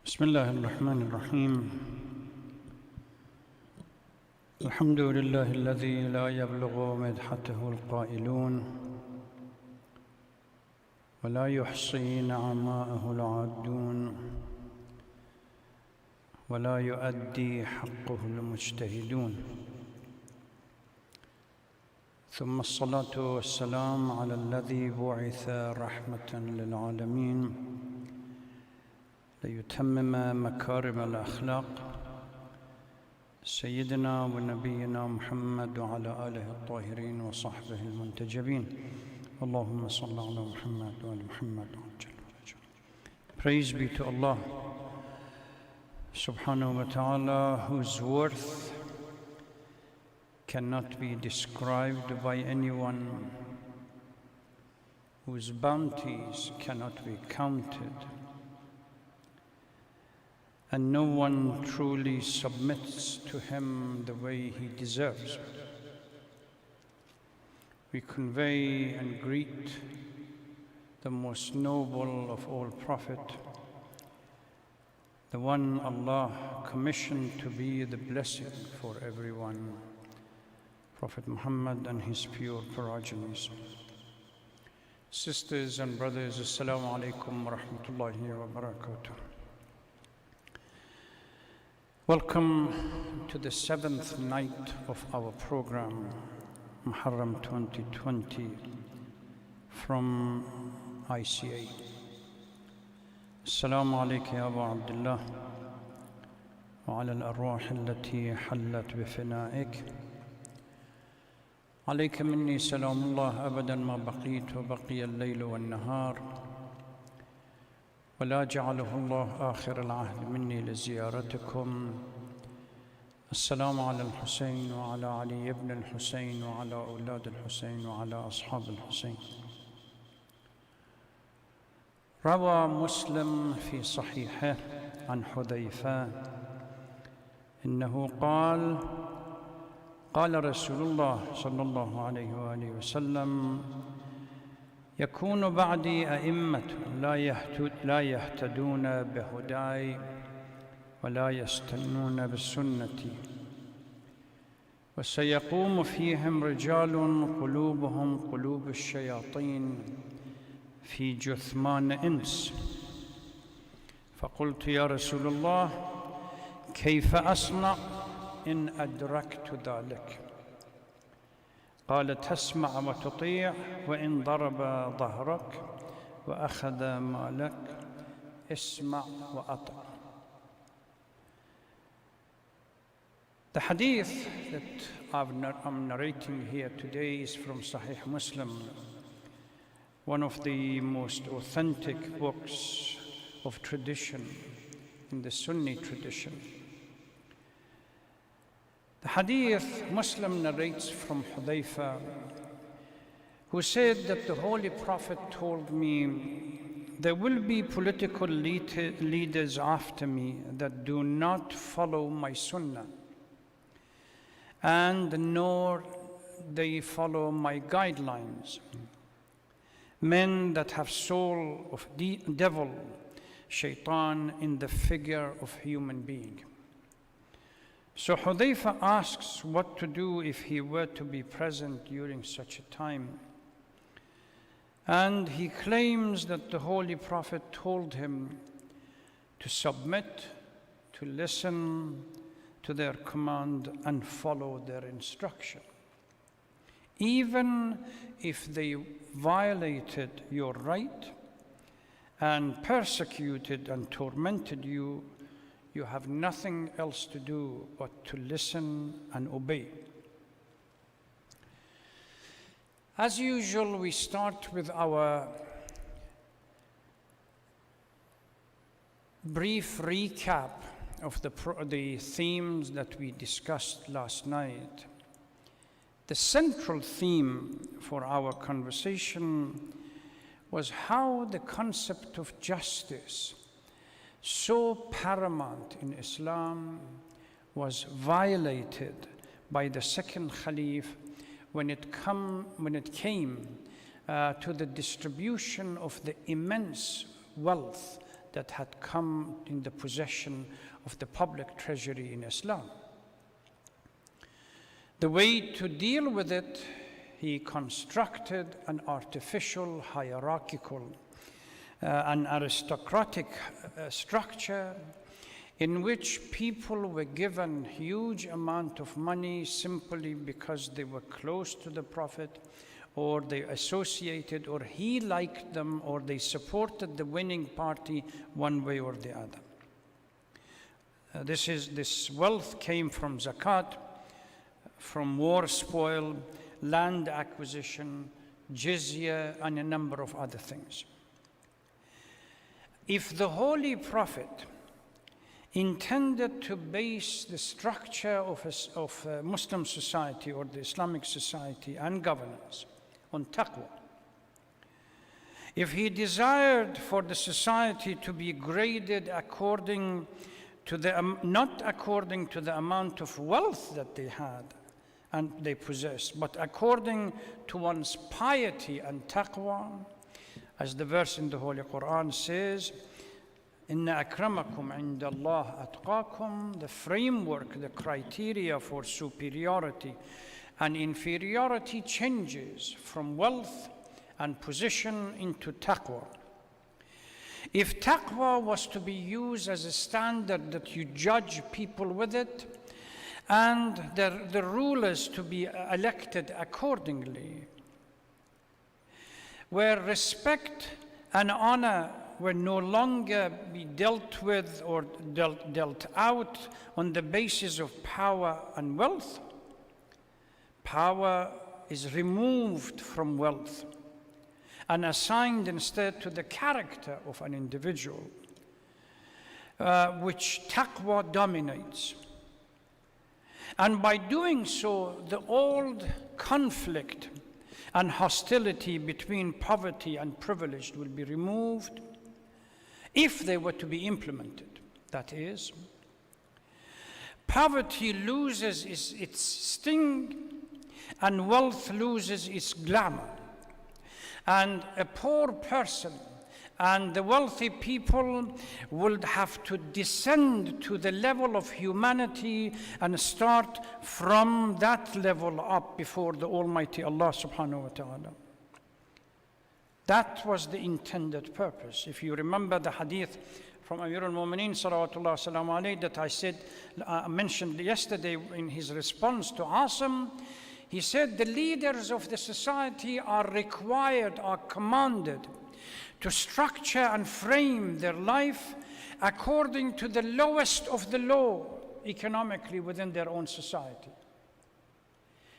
بسم الله الرحمن الرحيم الحمد لله الذي لا يبلغ مدحته القائلون ولا يحصي نعماءه العادون ولا يؤدي حقه المجتهدون ثم الصلاة والسلام على الذي بعث رحمة للعالمين ليتمم مكارم الأخلاق سيدنا ونبينا محمد وعلى آله الطاهرين وصحبه المنتجبين اللهم صل على محمد وعلى محمد. Praise be to Allah subhanahu wa ta'ala, whose worth cannot be described by anyone, whose bounties cannot be counted, and no one truly submits to him the way he deserves. We convey and greet the most noble of all prophets, the one Allah commissioned to be the blessing for everyone, Prophet Muhammad and his pure progenies. Sisters and brothers, Assalamu alaikum wa rahmatullahi wa barakatuh. Welcome to the seventh night of our program, Muharram 2020, from ICA. Assalamu alayka ya Abu Abdullah wa ala al-arwah allati hallat bifina'ik. عليك مني سلام الله أبدا ما بقيت وبقي الليل والنهار ولا جعله الله آخر العهد مني لزيارتكم. السلام على الحسين وعلى علي بن الحسين وعلى أولاد الحسين وعلى أصحاب الحسين. روى مسلم في صحيحه عن حذيفة إنه قال قال رسول الله صلى الله عليه وآله وسلم يكون بعدي أئمة لا يهتدون بهداي ولا يستنون بسنتي وسيقوم فيهم رجال قلوبهم قلوب الشياطين في جثمان إنس. فقلت يا رسول الله كيف أصنع إن أدركت ذلك؟ قال تسمع وتطيع وإن ضرب ظهرك وأخذ مالك اسمع وأطع. The hadith that I'm narrating here today is from Sahih Muslim, one of the most authentic books of tradition in the Sunni tradition. The hadith Muslim narrates from Hudayfa, who said that the Holy Prophet told me, there will be political leaders after me that do not follow my sunnah, and nor they follow my guidelines. Men that have soul of the devil, shaitan, in the figure of human being. So Hudayfa asks what to do if he were to be present during such a time. And he claims that the Holy Prophet told him to submit, to listen to their command and follow their instruction. Even if they violated your right and persecuted and tormented you, you have nothing else to do but to listen and obey. As usual, we start with our brief recap of the themes that we discussed last night. The central theme for our conversation was how the concept of justice, so paramount in Islam, was violated by the second Khalif when it came to the distribution of the immense wealth that had come in the possession of the public treasury in Islam. The way to deal with it, he constructed an artificial, hierarchical, and aristocratic structure in which people were given huge amount of money simply because they were close to the Prophet, or they associated, or he liked them, or they supported the winning party one way or the other. This wealth came from zakat, from war spoil, land acquisition, jizya, and a number of other things. If the Holy Prophet intended to base the structure of a Muslim society or the Islamic society and governance on taqwa, if he desired for the society to be graded according to not according to the amount of wealth that they had and they possessed, but according to one's piety and taqwa, as the verse in the Holy Quran says, Inna akramakum inda Allah atqakum, the framework, the criteria for superiority and inferiority changes from wealth and position into taqwa. If taqwa was to be used as a standard that you judge people with it, and the rulers to be elected accordingly, where respect and honor will no longer be dealt with or dealt out on the basis of power and wealth, power is removed from wealth and assigned instead to the character of an individual, which taqwa dominates. And by doing so, the old conflict and hostility between poverty and privileged will be removed if they were to be implemented. That is, poverty loses its sting and wealth loses its glamour. And a poor person and the wealthy people will have to descend to the level of humanity and start from that level up before the Almighty Allah subhanahu wa ta'ala. That was the intended purpose. If you remember the hadith from Amir al-Mu'mineen salawatullah salamu alayhi that I mentioned yesterday in his response to Asim, he said the leaders of the society are required, are commanded to structure and frame their life according to the lowest of the low economically within their own society,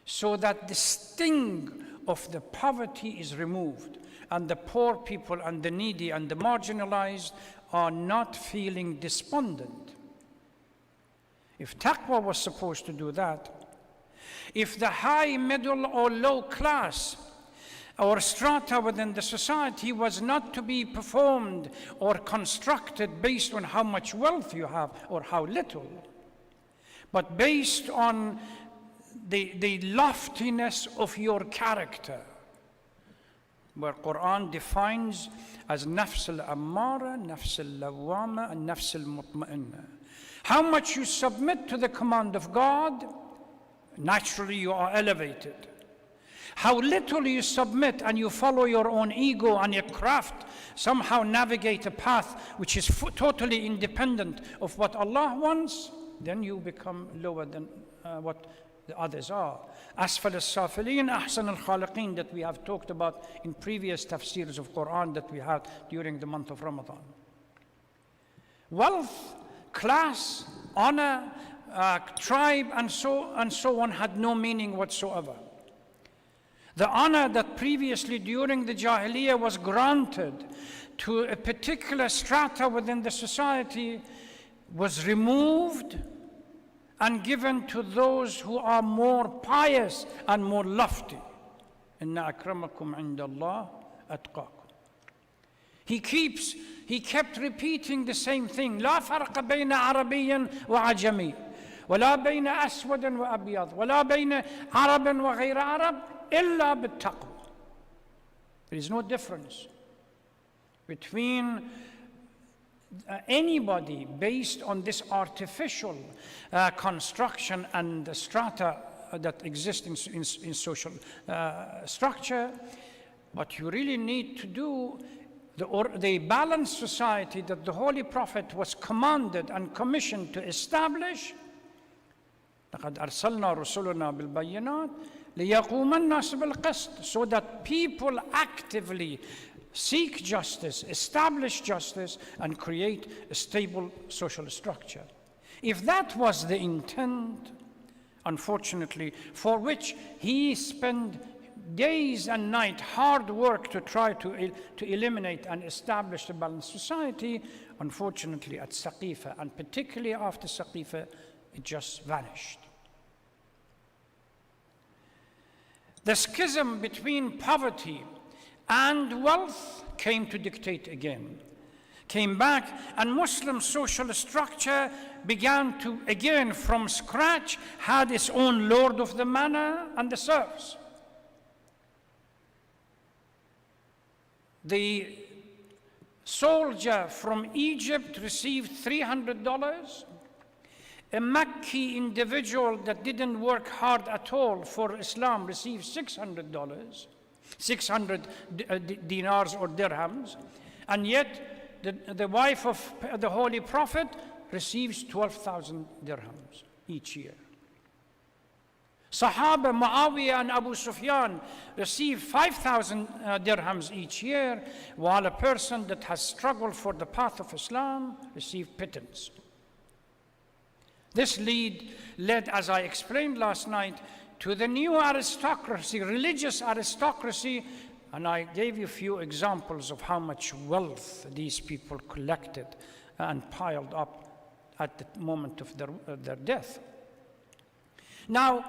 so that the sting of the poverty is removed and the poor people and the needy and the marginalized are not feeling despondent. If taqwa was supposed to do that, if the high, middle, or low class or strata within the society was not to be performed or constructed based on how much wealth you have or how little, but based on the loftiness of your character, where Quran defines as nafs al-ammara, nafs al-lawwama, and nafs al-mutma'inna. How much you submit to the command of God, naturally you are elevated. How little you submit and you follow your own ego and your craft, somehow navigate a path which is totally independent of what Allah wants, then you become lower than what the others are. Asfal al-safilin, ahsan al-khaliqin, that we have talked about in previous tafsirs of Quran that we had during the month of Ramadan. Wealth, class, honor, tribe, and so on had no meaning whatsoever. The honor that previously during the Jahiliyyah was granted to a particular strata within the society was removed and given to those who are more pious and more lofty. Inna akramakum inda Allah atqakum. He kept repeating the same thing. لا فرق بين عربي وعجمي ولا بين أسود وأبيض ولا بين عرب وغير عرب إلا بالتقوى. There is no difference between anybody based on this artificial construction and the strata that exist in social structure. But you really need to do the balanced society that the Holy Prophet was commanded and commissioned to establish. لقد أرسلنا رسلنا بالبينات ليقوم الناس بالقسط, so that people actively seek justice, establish justice, and create a stable social structure. If that was the intent, unfortunately, for which he spent days and night hard work to try to eliminate and establish a balanced society, unfortunately at Saqifa, and particularly after Saqifa, it just vanished. The schism between poverty and wealth came to dictate again, came back, and Muslim social structure began to, again from scratch, had its own lord of the manor and the serfs. The soldier from Egypt received $300. A Makki individual that didn't work hard at all for Islam received $600, 600 dinars or dirhams, and yet the wife of the Holy Prophet receives 12,000 dirhams each year. Sahaba Muawiyah and Abu Sufyan receive 5,000 dirhams each year, while a person that has struggled for the path of Islam receives pittance. This led, as I explained last night, to the new aristocracy, religious aristocracy, and I gave you a few examples of how much wealth these people collected and piled up at the moment of their death. Now,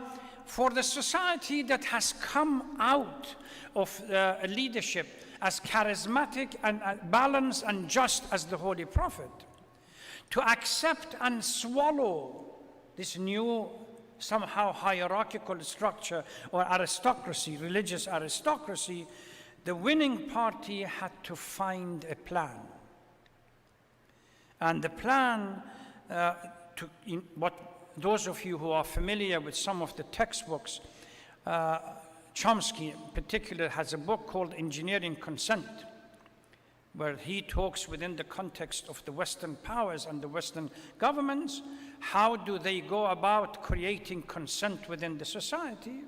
for the society that has come out of leadership as charismatic and balanced and just as the Holy Prophet, to accept and swallow this new, somehow hierarchical structure or aristocracy, religious aristocracy, the winning party had to find a plan. And the plan, those of you who are familiar with some of the textbooks, Chomsky in particular has a book called Engineering Consent, where he talks within the context of the Western powers and the Western governments, how do they go about creating consent within the society?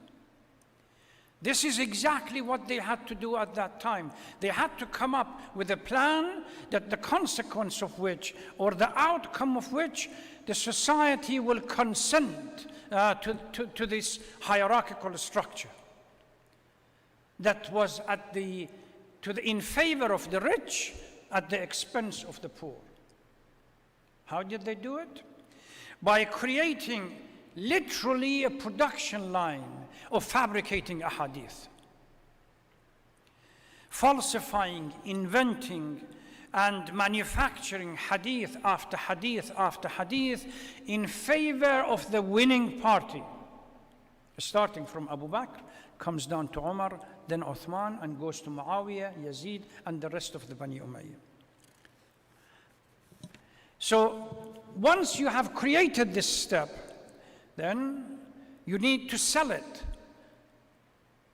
This is exactly what they had to do at that time. They had to come up with a plan that the consequence of which, or the outcome of which, the society will consent to this hierarchical structure that was in favor of the rich at the expense of the poor. How did they do it? By creating literally a production line of fabricating ahadith, falsifying, inventing, and manufacturing hadith after hadith after hadith in favor of the winning party, starting from Abu Bakr, comes down to Umar, then Uthman, and goes to Muawiyah, Yazid, and the rest of the Bani Umayyah. So once you have created this step, then you need to sell it.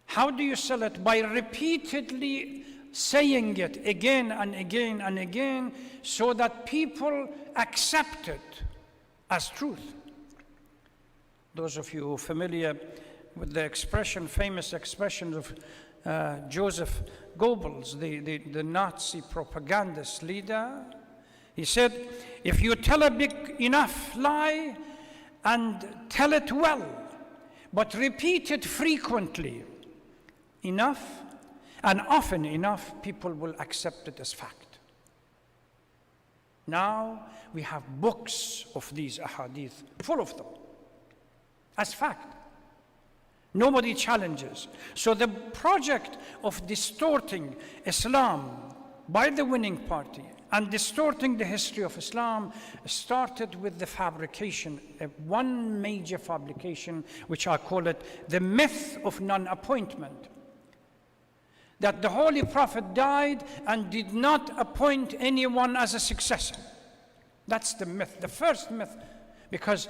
How do you sell it? By repeatedly saying it again and again and again, so that people accept it as truth. Those of you who are familiar with the famous expression of Joseph Goebbels, the Nazi propagandist leader, he said, if you tell a big enough lie and tell it well, but repeat it frequently enough and often enough, people will accept it as fact. Now we have books of these ahadith, full of them, as fact. Nobody challenges. So the project of distorting Islam by the winning party and distorting the history of Islam started with the fabrication, one major fabrication, which I call it the myth of non-appointment. that the Holy Prophet died and did not appoint anyone as a successor. That's the myth, the first myth. Because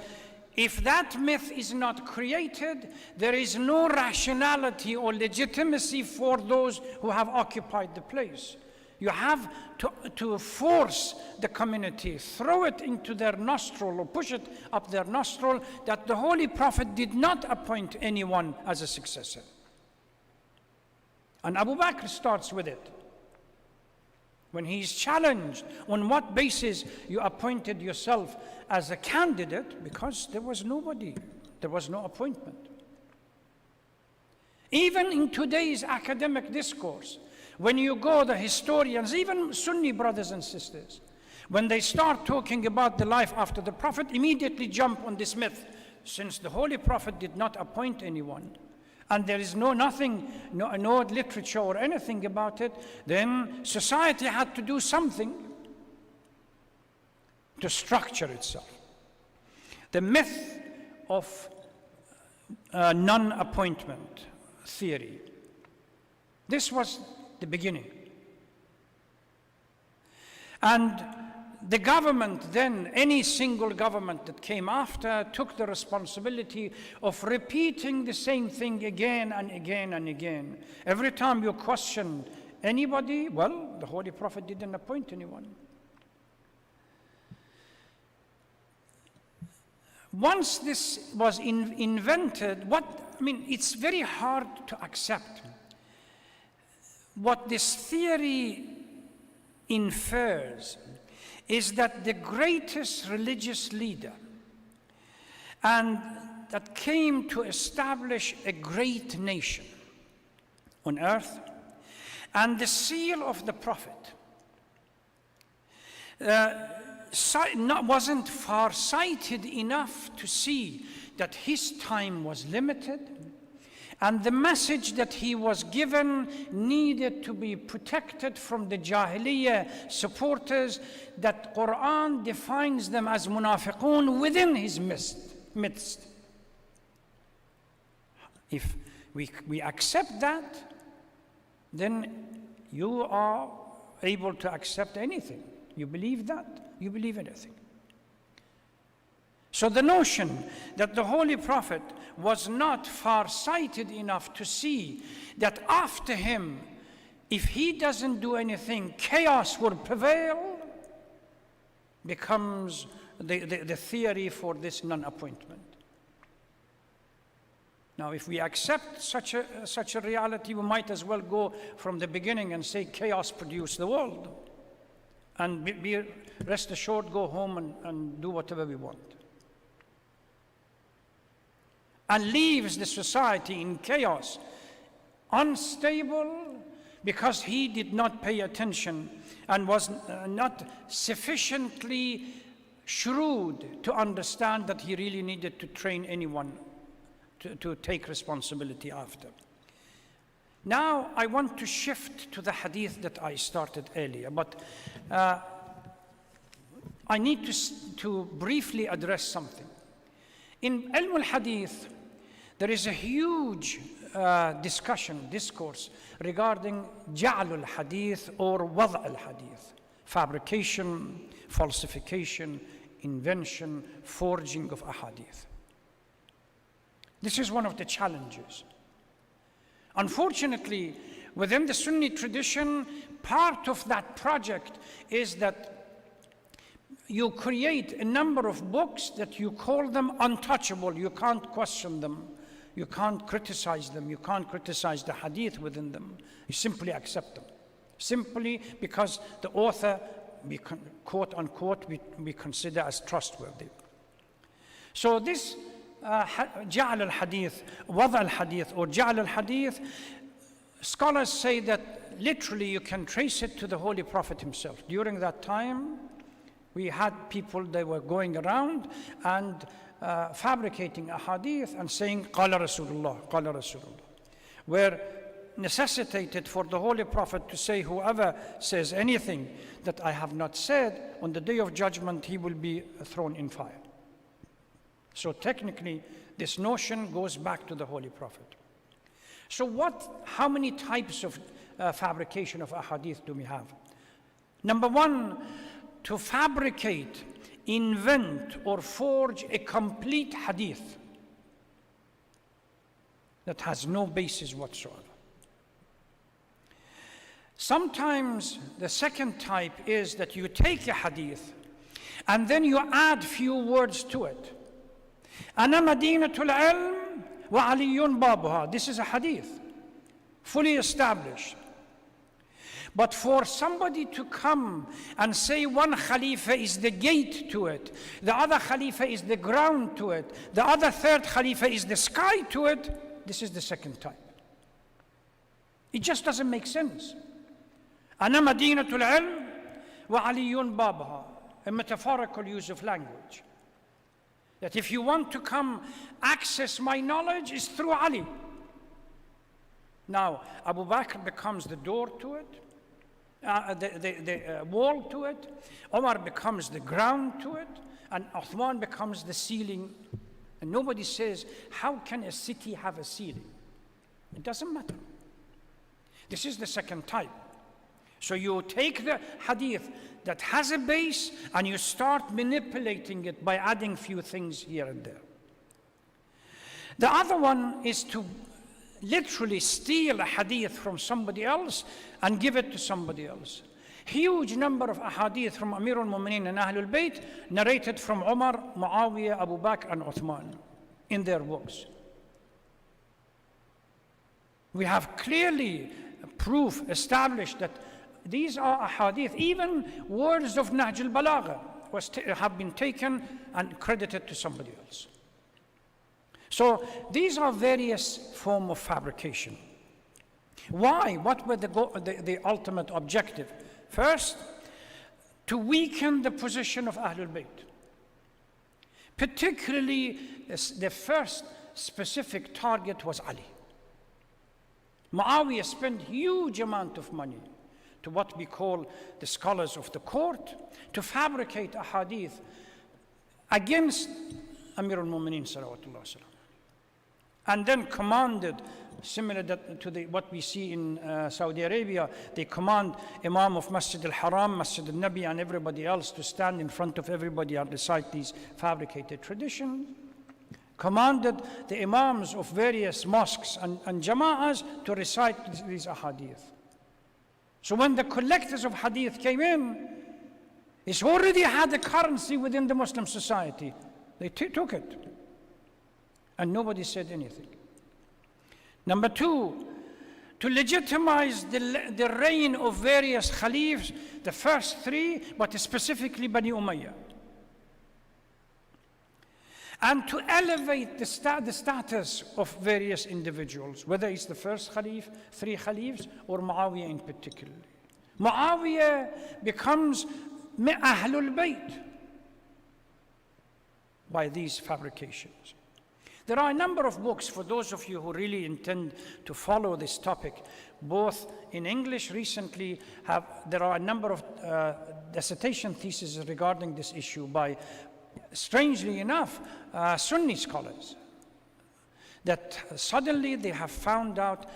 if that myth is not created, there is no rationality or legitimacy for those who have occupied the place. You have to force the community, throw it into their nostril or push it up their nostril that the Holy Prophet did not appoint anyone as a successor. And Abu Bakr starts with it. When he is challenged, on what basis you appointed yourself as a candidate, because there was nobody, there was no appointment. Even in today's academic discourse, when you go, the historians, even Sunni brothers and sisters, when they start talking about the life after the Prophet, immediately jump on this myth. Since the Holy Prophet did not appoint anyone, and there is no literature or anything about it, then society had to do something to structure itself. The myth of non-appointment theory. This was the beginning. And the government then, any single government that came after, took the responsibility of repeating the same thing again and again and again. Every time you question anybody, well, the Holy Prophet didn't appoint anyone. Once this was invented, it's very hard to accept. What this theory infers is that the greatest religious leader and that came to establish a great nation on earth, and the seal of the Prophet wasn't far-sighted enough to see that his time was limited, and the message that he was given needed to be protected from the Jahiliyyah supporters, that Quran defines them as munafiqun within his midst. If we accept that, then you are able to accept anything. You believe that, you believe anything. So the notion that the Holy Prophet was not far-sighted enough to see that after him, if he doesn't do anything, chaos will prevail, becomes the theory for this non-appointment. Now, if we accept such a reality, we might as well go from the beginning and say chaos produced the world, and be rest assured, go home and do whatever we want. And leaves the society in chaos, unstable, because he did not pay attention and was not sufficiently shrewd to understand that he really needed to train anyone to take responsibility after. Now I want to shift to the hadith that I started earlier, but I need to briefly address something. In Ilm al-Hadith, there is a huge discourse regarding Ja'l al-Hadith or Wad' al-Hadith, fabrication, falsification, invention, forging of ahadith. This is one of the challenges. Unfortunately, within the Sunni tradition, part of that project is that you create a number of books that you call them untouchable. You can't question them. You can't criticize them. You can't criticize the hadith within them. You simply accept them. Simply because the author, quote unquote, we consider as trustworthy. So this Ja'l al-Hadith, Wad' al-Hadith, or Ja'l al-Hadith, scholars say that literally you can trace it to the Holy Prophet himself. During that time, we had people, they were going around and fabricating a hadith and saying, Qala Rasulullah, Qala Rasulullah. Were necessitated for the Holy Prophet to say, whoever says anything that I have not said, on the day of judgment, he will be thrown in fire. So technically, this notion goes back to the Holy Prophet. So how many types of fabrication of ahadith do we have? Number one, to fabricate, invent, or forge a complete hadith that has no basis whatsoever. Sometimes the second type is that you take a hadith and then you add few words to it. أنا مدينة العلم وعلي بابها. This is a hadith, fully established. But for somebody to come and say one Khalifa is the gate to it, the other Khalifa is the ground to it, the other third Khalifa is the sky to it, this is the second type. It just doesn't make sense. أنا مدينة العلم وعلي بابها. A metaphorical use of language. That if you want to come access my knowledge, is through Ali. Now, Abu Bakr becomes the door to it, the wall to it. Omar becomes the ground to it, and Uthman becomes the ceiling. And nobody says, how can a city have a ceiling? It doesn't matter. This is the second type. So you take the hadith that has a base and you start manipulating it by adding few things here and there. The other one is to literally steal a hadith from somebody else and give it to somebody else. Huge number of ahadith from Amir al-Mu'mineen and Ahlul Bayt narrated from Umar, Muawiyah, Abu Bakr and Uthman in their books. We have clearly proof established that these are ahadith. Even words of Nahj al-Balagha have been taken and credited to somebody else. So these are various forms of fabrication. Why? What were the ultimate objective? First, to weaken the position of Ahlul Bayt. Particularly, the first specific target was Ali. Muawiyah spent huge amount of money to what we call the scholars of the court to fabricate a hadith against Amir al-Mu'mineen salawatullah salam. And then commanded, similar to what we see in Saudi Arabia, they command Imam of Masjid al-Haram, Masjid al-Nabi and everybody else to stand in front of everybody and recite these fabricated traditions. Commanded the Imams of various mosques and Jama'ahs to recite these ahadith. So when the collectors of hadith came in, it's already had a currency within the Muslim society. They took it. And nobody said anything. Number two, to legitimize the reign of various caliphs, the first three, but specifically Bani Umayyah. And to elevate the status of various individuals, whether it's the first Khalif, three Khalifs, or Muawiyah in particular. Muawiyah becomes Ahlul Bayt by these fabrications. There are a number of books for those of you who really intend to follow this topic, both in English recently. There are a number of dissertation theses regarding this issue by, strangely enough, Sunni scholars, that suddenly they have found out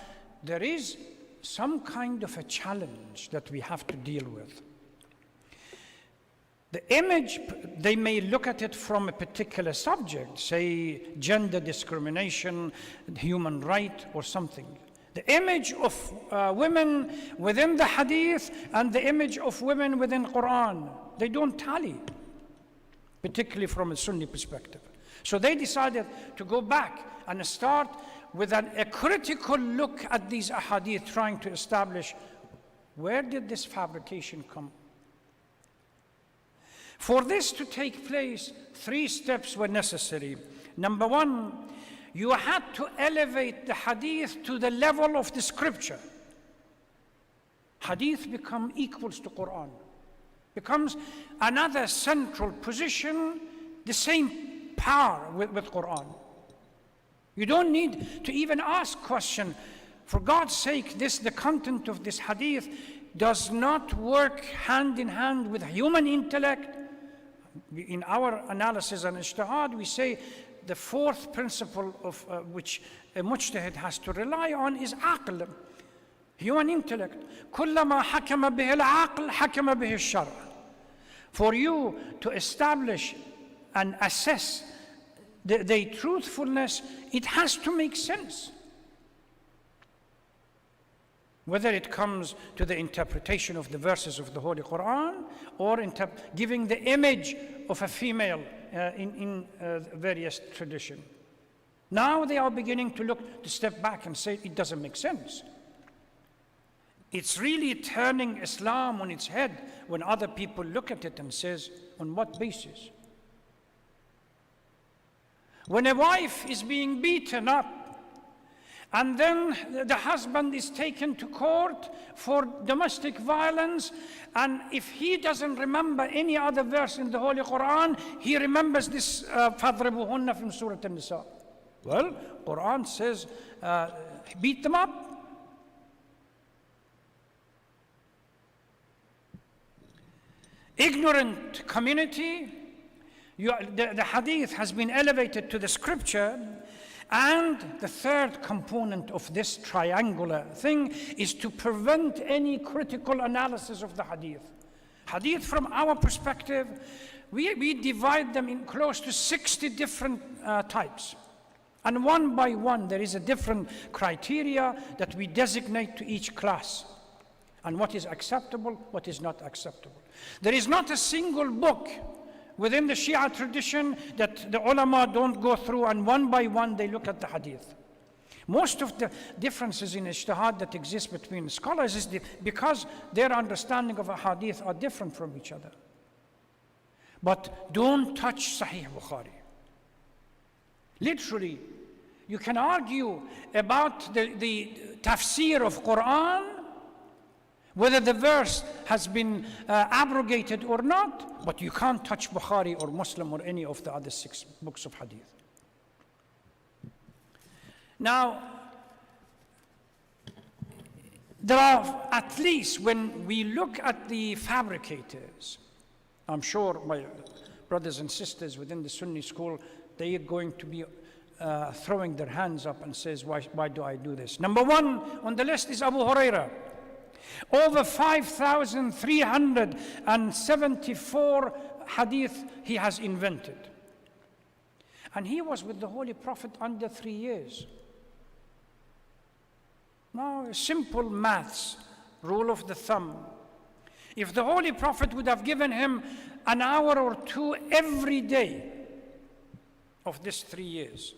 there is some kind of a challenge that we have to deal with. The image, they may look at it from a particular subject, say gender discrimination, human right, or something. The image of women within the hadith and the image of women within Quran, they don't tally, particularly from a Sunni perspective. So they decided to go back and start with a critical look at these ahadith, trying to establish where did this fabrication come. For this to take place, three steps were necessary. Number one, you had to elevate the hadith to the level of the scripture. Hadith become equals to Quran, becomes another central position, the same power with Quran. You don't need to even ask question. For God's sake, the content of this hadith does not work hand in hand with human intellect. In our analysis and ijtihad, we say the fourth principle of which a mujtahid has to rely on is aql, human intellect. كلما حكم به العقل حكم به الشرع. For you to establish and assess the truthfulness, it has to make sense. Whether it comes to the interpretation of the verses of the Holy Quran or giving the image of a female in various traditions. Now they are beginning to step back and say it doesn't make sense. It's really turning Islam on its head when other people look at it and says, on what basis? When a wife is being beaten up and then the husband is taken to court for domestic violence, and if he doesn't remember any other verse in the Holy Quran, he remembers this فَاضْرِبُوهُنَّ from Surah An-Nisa. Well, Quran says, beat them up. Ignorant community, the hadith has been elevated to the scripture, and the third component of this triangular thing is to prevent any critical analysis of the hadith. Hadith, from our perspective, we divide them in close to 60 different types. And one by one, there is a different criteria that we designate to each class, and what is acceptable, what is not acceptable. There is not a single book within the Shia tradition that the ulama don't go through and one by one they look at the hadith. Most of the differences in ijtihad that exist between scholars is because their understanding of a hadith are different from each other. But don't touch Sahih Bukhari. Literally, you can argue about the tafsir of Quran, whether the verse has been abrogated or not, but you can't touch Bukhari or Muslim or any of the other 6 books of hadith. Now, there are, at least when we look at the fabricators, I'm sure my brothers and sisters within the Sunni school, they are going to be throwing their hands up and says, why do I do this? Number 1 on the list is Abu Hurairah. Over 5,374 hadith he has invented. And he was with the Holy Prophet under 3 years. Now, simple maths, rule of the thumb. If the Holy Prophet would have given him an hour or 2 every day of this 3 years,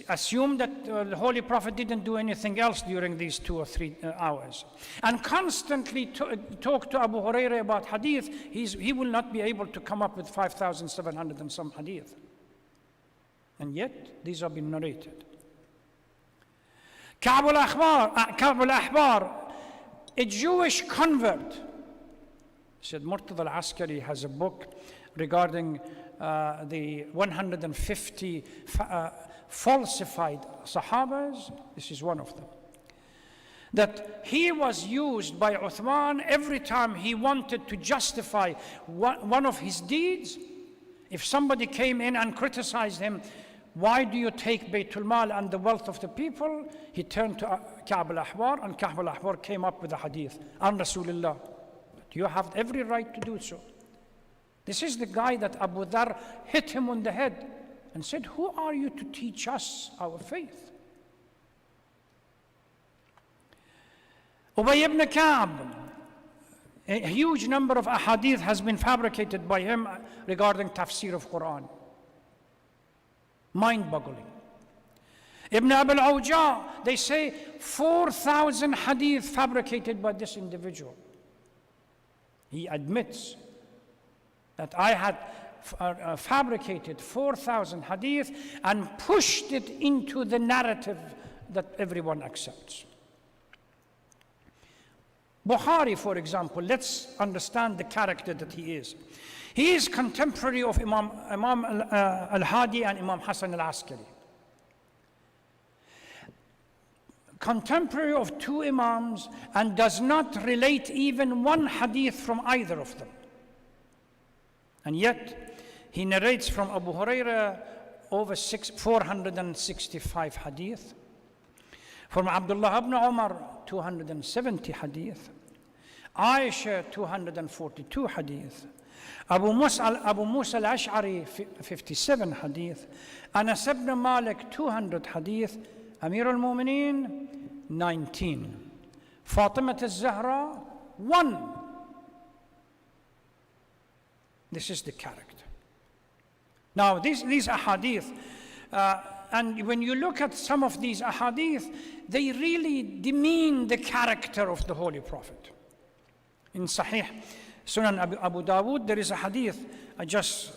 assume that the Holy Prophet didn't do anything else during these 2 or 3 hours, and constantly talk to Abu Hurairah about hadith, he will not be able to come up with 5,700 and some hadith. And yet, these have been narrated. Ka'b al-Ahbar, a Jewish convert, said Murtada al-Askari has a book regarding the 150 falsified Sahabas. This is one of them. That he was used by Uthman every time he wanted to justify one of his deeds. If somebody came in and criticized him, why do you take Baytul Mal and the wealth of the people? He turned to Ka'b al-Ahbar, and Ka'b al-Ahbar came up with a hadith on Rasulullah. You have every right to do so. This is the guy that Abu Dhar hit him on the head and said, who are you to teach us our faith? Ubay ibn Ka'b, a huge number of ahadith has been fabricated by him regarding tafsir of Quran. Mind-boggling. Ibn Abil Awja, they say 4,000 hadith fabricated by this individual. He admits that I had fabricated 4,000 hadith and pushed it into the narrative that everyone accepts. Bukhari, for example, let's understand the character that he is. He is contemporary of Imam al-Hadi and Imam Hassan al-Askari. Contemporary of 2 Imams, and does not relate even one hadith from either of them. And yet, he narrates from Abu Hurairah over 465 hadith, From Abdullah ibn Umar, 270 hadith. Aisha, 242 hadith. Abu Musa al-Ash'ari, 57 hadith. Anas ibn Malik, 200 hadith. Amir al-Mu'mineen, 19. Fatima al-Zahra, 1. This is the character. Now, these ahadith, and when you look at some of these ahadith, they really demean the character of the Holy Prophet. In Sahih Sunan Abu Dawood, there is a hadith, I just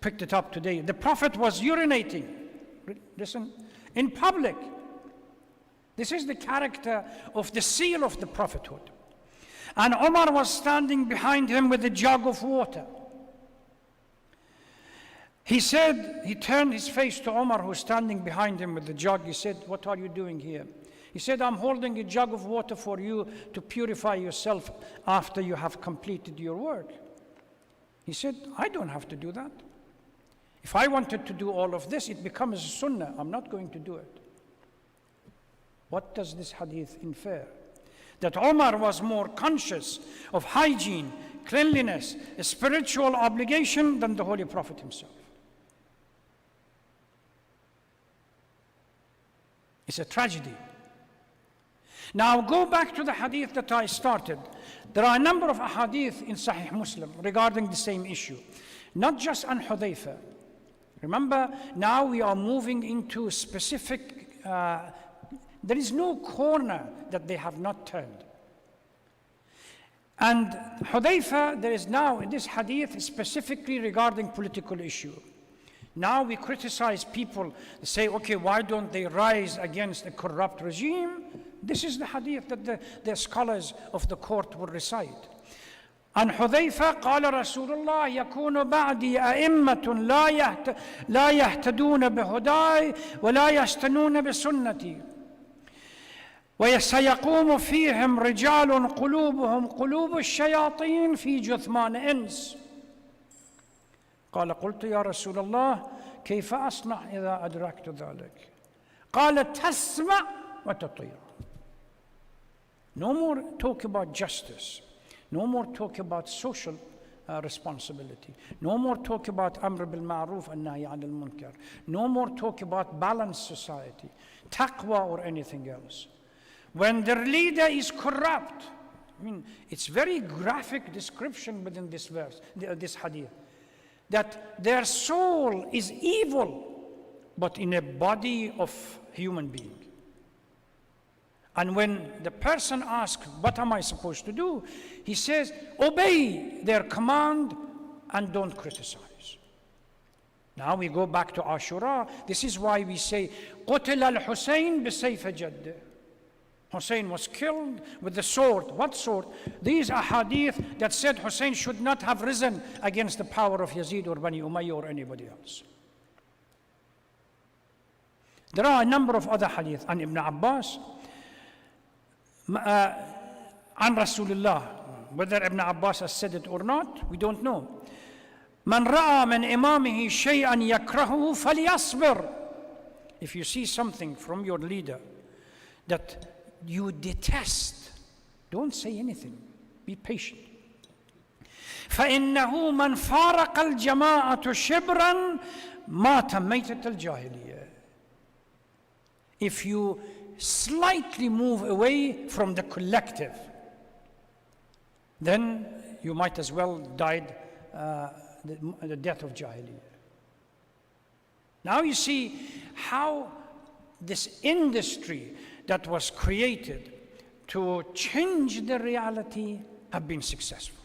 picked it up today. The Prophet was urinating, listen, in public. This is the character of the seal of the prophethood. And Omar was standing behind him with a jug of water. He said, he turned his face to Omar, who was standing behind him with the jug. He said, "What are you doing here?" He said, "I'm holding a jug of water for you to purify yourself after you have completed your work." He said, "I don't have to do that. If I wanted to do all of this, it becomes a sunnah. I'm not going to do it." What does this hadith infer? That Omar was more conscious of hygiene, cleanliness, a spiritual obligation than the Holy Prophet himself. It's a tragedy. Now go back to the hadith that I started. There are a number of hadith in Sahih Muslim regarding the same issue, not just an Hudayfa. Remember, now we are moving into specific, there is no corner that they have not turned. And Hudayfa, there is now in this hadith specifically regarding political issue. Now we criticize people, say, okay, why don't they rise against a corrupt regime? This is the hadith that the scholars of the court will recite. عن حذيفة قال رسول الله يكون بعدي أئمة لا يهتدون بهداي ولا يستنون بسنتي وسيقوم فيهم رجال قلوبهم قلوب الشياطين في جثمان إنس. قال قلت يا رسول الله كيف أصنع إذا أدركت ذلك؟ قال تسمع وتطيع. No more talk about justice. No more talk about social responsibility. No more talk about Amr bil Ma'ruf and Nahy anil Munkar. No more talk about balanced society, taqwa or anything else. When their leader is corrupt, I mean, it's very graphic description within this verse, this hadith, that their soul is evil, but in a body of human being. And when the person asks, what am I supposed to do? He says, obey their command and don't criticize. Now we go back to Ashura. This is why we say, قُتِلَ الْحُسَيْنِ بِسَيْفَ جَدِّ. Hussein was killed with the sword. What sword? These are hadith that said Hussein should not have risen against the power of Yazid or Bani Umayyah or anybody else. There are a number of other hadith. And Ibn Abbas, عن رسول الله, whether Ibn Abbas has said it or not, we don't know. من رأى من إمامه شيئا يكرهه فليصبر. If you see something from your leader that you detest, don't say anything. Be patient. فإنه من فارق الجماعة شبرا مات ميتة الجاهلية. If you slightly move away from the collective, then you might as well died the death of Jahiliyyah. Now you see how this industry that was created to change the reality have been successful.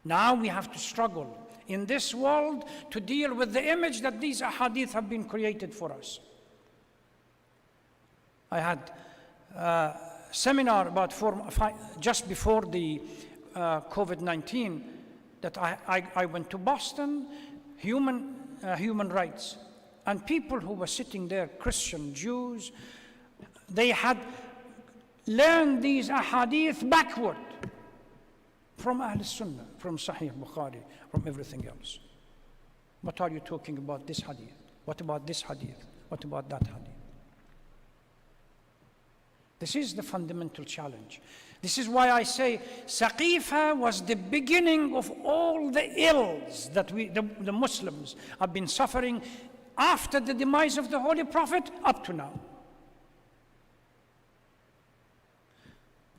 Now we have to struggle in this world to deal with the image that these ahadith have been created for us. I had a seminar about just before the COVID-19 that I went to Boston, human rights. And people who were sitting there, Christian, Jews, they had learned these ahadith backward from Ahl Sunnah, from Sahih Bukhari, from everything else. What are you talking about this hadith? What about this hadith? What about that hadith? This is the fundamental challenge. This is why I say Saqifa was the beginning of all the ills that the Muslims have been suffering after the demise of the Holy Prophet up to now.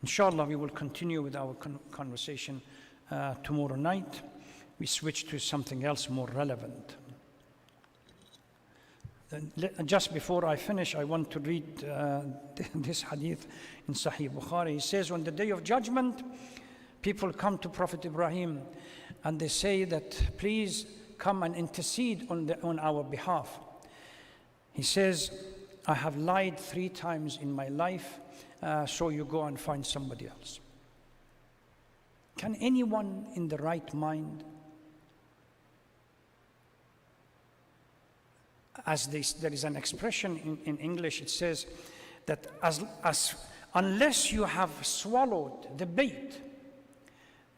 Inshallah, we will continue with our conversation tomorrow night. We switch to something else more relevant. Just before I finish, I want to read this hadith in Sahih Bukhari. He says, on the day of judgment, people come to Prophet Ibrahim and they say that, please come and intercede on our behalf. He says, I have lied 3 times in my life, so you go and find somebody else. Can anyone in the right mind, there is an expression in English, it says that unless you have swallowed the bait,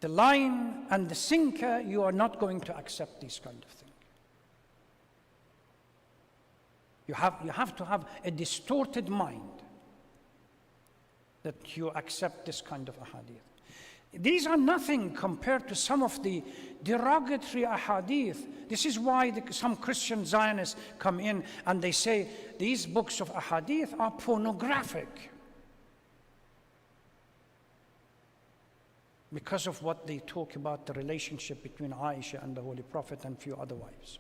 the line and the sinker, you are not going to accept this kind of thing. You have to have a distorted mind that you accept this kind of ahadith. These are nothing compared to some of the derogatory ahadith. This is why some Christian Zionists come in and they say these books of ahadith are pornographic because of what they talk about, the relationship between Aisha and the Holy Prophet and few other wives.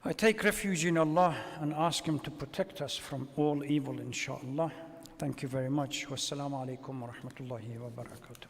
I take refuge in Allah and ask Him to protect us from all evil, inshaAllah. Thank you very much. Wassalamu alaikum wa rahmatullahi wa barakatuh.